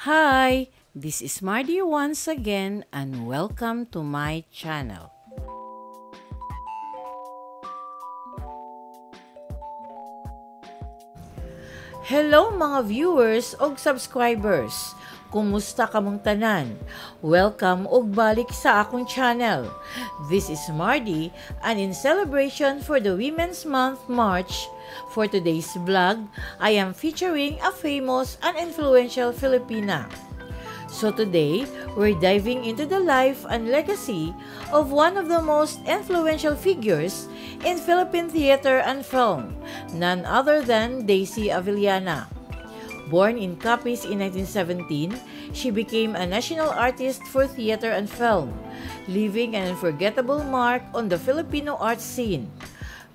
Hi, this is Mardy once again and welcome to my channel. Hello mga viewers o subscribers! Kumusta kamong tanan? Welcome og balik sa akong channel. This is Mardy and in celebration for the Women's Month March, for today's vlog, I am featuring a famous and influential Filipina. So today, we're diving into the life and legacy of one of the most influential figures in Philippine theater and film, none other than Daisy Avellana. Born in Capiz in 1917, she became a national artist for theater and film, leaving an unforgettable mark on the Filipino art scene.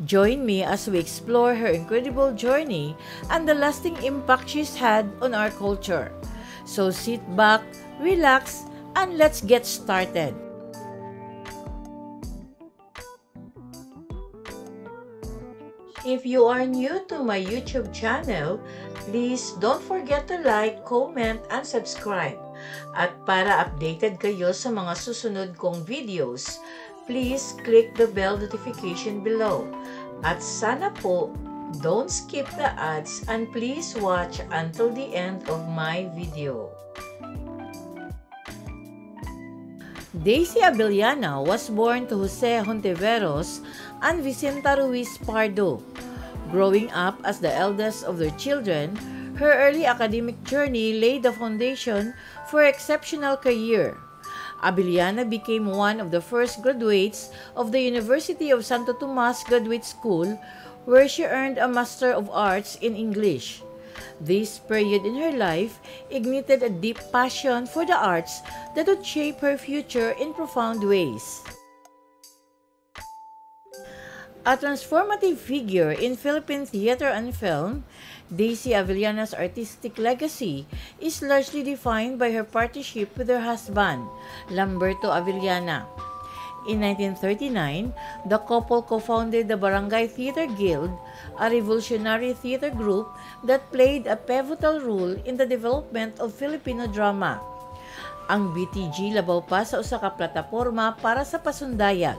Join me as we explore her incredible journey and the lasting impact she's had on our culture. So sit back, relax, and let's get started. If you are new to my YouTube channel, please don't forget to like, comment, and subscribe. At para updated kayo sa mga susunod kong videos, please click the bell notification below. At sana po, don't skip the ads and please watch until the end of my video. Daisy Avellana was born to Jose Hontiveros and Vicenta Ruiz Pardo. Growing up as the eldest of their children, her early academic journey laid the foundation for an exceptional career. Avellana became one of the first graduates of the University of Santo Tomas Graduate School, where she earned a Master of Arts in English. This period in her life ignited a deep passion for the arts that would shape her future in profound ways. A transformative figure in Philippine theater and film, Daisy Avellana's artistic legacy is largely defined by her partnership with her husband, Lamberto Avellana. In 1939, the couple co-founded the Barangay Theater Guild, a revolutionary theater group that played a pivotal role in the development of Filipino drama. Ang BTG labaw pa sa usa ka plataporma para sa pasundayag.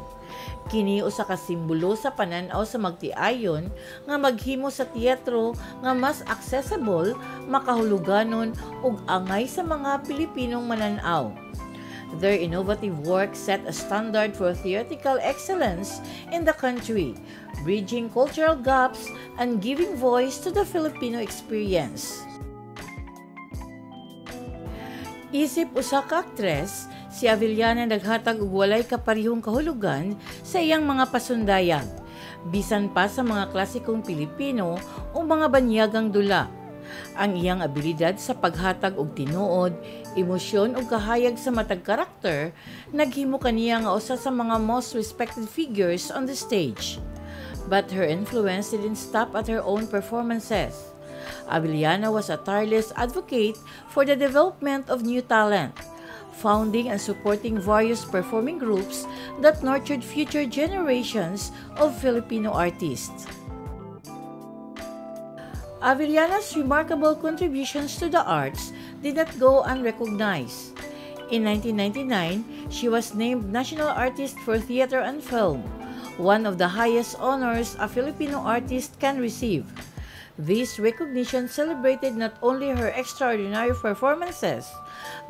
Kini usa ka simbolo sa pananaw sa magtiayon nga maghimo sa teatro nga mas accessible, makahuluganon ug angay sa mga Pilipinong mananaw. Their innovative work set a standard for theatrical excellence in the country, bridging cultural gaps and giving voice to the Filipino experience. Isip usa ka aktres, si Avellana naghatag og walay kaparehong kahulugan sa iyang mga pasundayag, bisan pa sa mga klasikong Pilipino o mga banyagang dula. Ang iyang abilidad sa paghatag og tinuod, emosyon ug kahayag sa matag karakter naghimo kaniya nga usa sa mga most respected figures on the stage. But her influence didn't stop at her own performances. Avellana was a tireless advocate for the development of new talent, founding and supporting various performing groups that nurtured future generations of Filipino artists. Avellana's remarkable contributions to the arts did not go unrecognized. In 1999, she was named National Artist for Theater and Film, one of the highest honors a Filipino artist can receive. This recognition celebrated not only her extraordinary performances,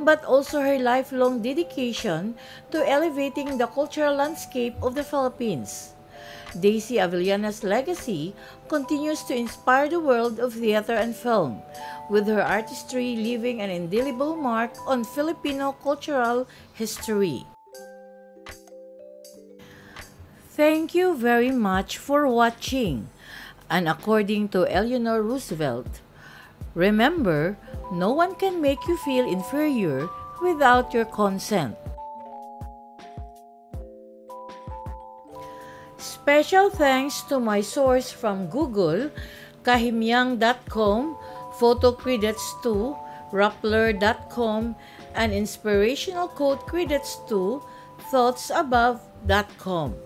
but also her lifelong dedication to elevating the cultural landscape of the Philippines. Daisy Avellana's legacy continues to inspire the world of theater and film, with her artistry leaving an indelible mark on Filipino cultural history. Thank you very much for watching. And according to Eleanor Roosevelt, remember, no one can make you feel inferior without your consent. Special thanks to my source from Google, kahimyang.com, photocredits2, rappler.com, and inspirational quote credits to thoughtsabove.com.